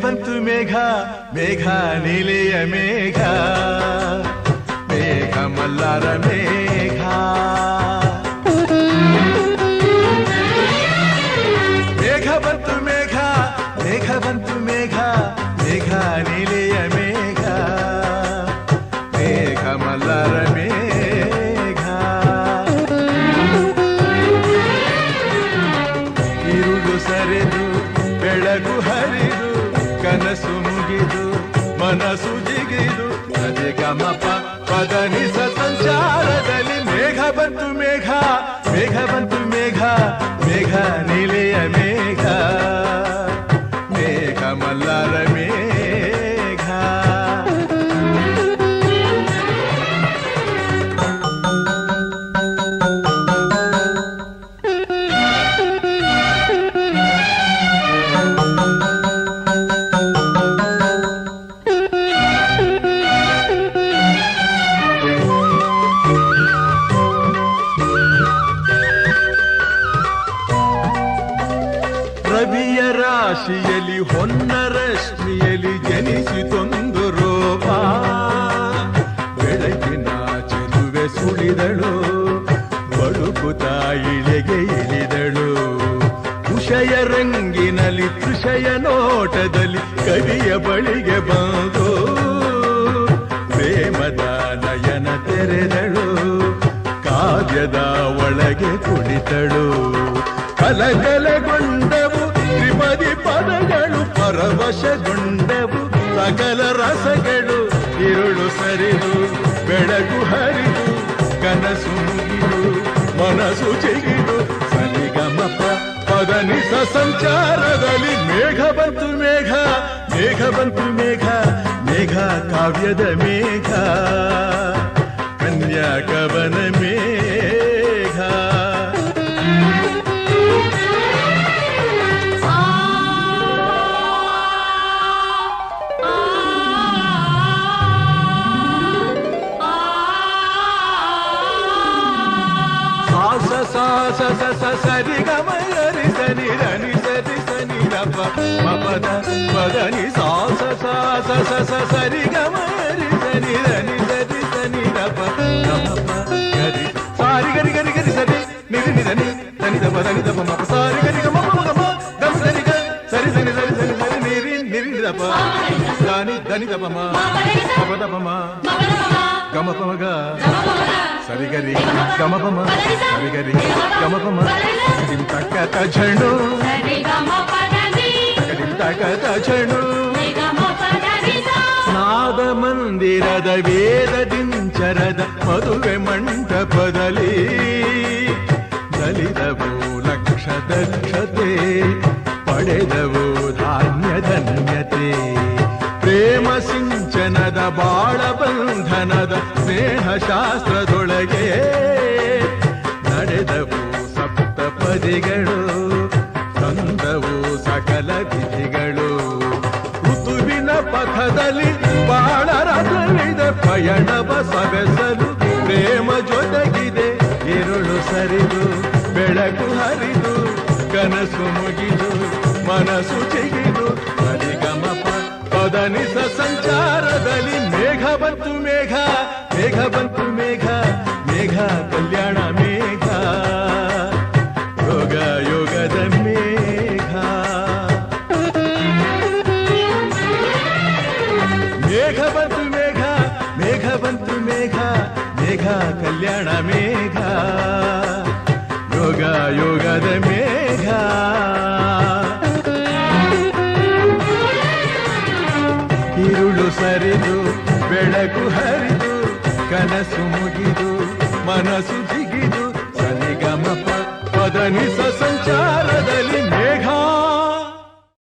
ಬಂತು ಮೇಘ ಮೇಘ ನೀಲಿಯ ಮೇಘ ಮೇಘ ಮಲ್ಲಾರ ಮೇಘ ಮೇಘ ಬಂತು ಮೇಘ ಮೇಘ ಬಂತು ಮೇಘ ಮೇಘ ನೀಲಿಯ ಮೇಘ ಮೇಘ ಮಲ್ಲಾರ ಮೇಘ ಇರುಳು ಸರಿದು ಬೆಳಗು ಹರಿದು ಕನಸು ಮುಗಿದು ಮನಸ್ಸು ಜಿಗಿದು ಅದೇ ಗಮಪ ಪದನಿಸ ಸಂಚಾರದಲ್ಲಿ ಮೇಘ ಬಂತು ಮೇಘ ಮೇಘ ಬಂತು ಮೇಘ ಮೇಘ ನೀಲಿಯ ಮೇಘ ಮೇಘ ಮಲ್ಲಾರ ಮೇಘ ರವಿಯ ರಾಶಿಯಲ್ಲಿ ಹೊನ್ನ ರಶ್ಮಿಯಲ್ಲಿ ಜನಿಸಿತೊಂದು ರೂಪ ಬೆಳಕಿನ ಚೆಲುವೆ ಸುಳಿದಳು ಬಳುಕುತ ಇಳೆಗೆ ಇಳಿದಳು ಉಷಯ ರಂಗಿನಲ್ಲಿ ತೃಷಯ ನೋಟದಲ್ಲಿ ಕವಿಯ ಬಳಿಗೆ ಬಂದು ಪ್ರೇಮದ ನಯನ ತೆರೆದಳು ಕಾವ್ಯದ ಒಳಗೆ ಕುಳಿತಳು ಕಲಕಲಗೊಂಡವು ತ್ರಿಪದಿ ಪದಗಳು ಪರವಶಗೊಂಡವು ಸಕಲ ರಸಗಳು ಇರುಳು ಸರಿದು ಬೆಳಕು ಹರಿದು ಕನಸು ಮುಗಿದು ಮನಸ್ಸು ಚಿಗಿದು ಸನಿಗಮಪ ಪದನಿಸ ಸಂಚಾರದಲ್ಲಿ ಮೇಘ ಬಂತು ಮೇಘ ಮೇಘ ಬಂತು ಮೇಘ ಮೇಘ ಕಾವ್ಯದ ಮೇಘ ಕನ್ಯಾ ಕವನ ಮೇಘ ಸರಿ ಗಮರಿ ಸನಿ ರನಿ ಸರಿ ಸನಿ ರಪ ಮಪದ ಪದನಿ ಸಾಸ ಸಾಸ ಸಸ ಸರಿ ಗಮರಿ ಸನಿ ರನಿ ಸರಿ ಸನಿ ರಪ ಗಮಪ ಗರಿ ಸಾರಿ ಗರಿ ಗರಿ ಗರಿ ಸರಿ ನಿರಿ ನಿರನಿ ಧನಿ ದಪ ಧನಿ ದಪ ಮಪ ಸಾರಿ ಗರಿ ಗಮ ಗಮ ಗಮ ಸರಿ ಗ ಸರಿ ಸರಿ ಸರಿ ಸರಿ ಸರಿ ನಿರಿ ನಿರಿ ದಪ ದಾನಿ ಧನಿ ದಪ ಮ ಮಪ ದಪ ಮ ಗಮ ಪ ಗ ಸರಿಗರಿ ಗಮಪಮ ಸರಿಗರಿ ಗಮಪಮ ಕಡಿಂ ತಕ್ಕತ ಝಣು ಕಡಿಂ ತಕ್ಕತ ಝಣು ನಾದ ಮಂದಿರದ ವೇದದಿಂಚರದ ಮದುವೆ ಮಂಟಪದಲ್ಲಿ ನಲಿದವು ಲಕ್ಷ ದಕ್ಷತೆ ಪಡೆದವು ಧಾನ್ಯ ಧನ್ಯತೆ ಪ್ರೇಮ ಸಿಂಚನದ ಬಾಳ ಬಂಧನದ ಸ್ನೇಹ ಶಾಸ್ತ್ರದೊಳಗೆ ನಡೆದವು ಸಪ್ತಪದಿಗಳು ತಂದವು ಸಕಲ ವಿಧಿಗಳು ಋತುವಿನ ಪಥದಲ್ಲಿ ಬಾಳ ರಥವಿದೆ ಪಯಣವ ಸವೆಸಲು ಪ್ರೇಮ ಜೊತೆಗಿದೆ ಇರುಳು ಸರಿದು ಬೆಳಕು ಹರಿದು ಕನಸು ಮುಗಿದು ಮನಸ್ಸು ಚಿಗಿದು ಸರಿಗಮಪ ಪದನಿಸ ಸಂಚಾರದಲ್ಲಿ ಮೇಘ ಬಂತು ಮೇಘ ಮೇಘ ಬಂತು ಮೇಘ ಮೇಘ ಕಲ್ಯಾಣ ಮೇಘ ಯೋಗ ಯೋಗದ ಮೇಘ ಮೇಘ ಬಂತು ಮೇಘ ಮೇಘ ಬಂತು ಮೇಘ ಮೇಘ ಕಲ್ಯಾಣ ಮೇಘ ಯೋಗ ಯೋಗದ ಮೇಘ ಸರಿದು ಬೆಳಕು ಹರಿದು ಕನಸು ಮುಗಿದು ಮನಸ್ಸು ಜಿಗಿದು ಸನಿಗಮ ಪದನಿ ಸಂಚಾರದಲ್ಲಿ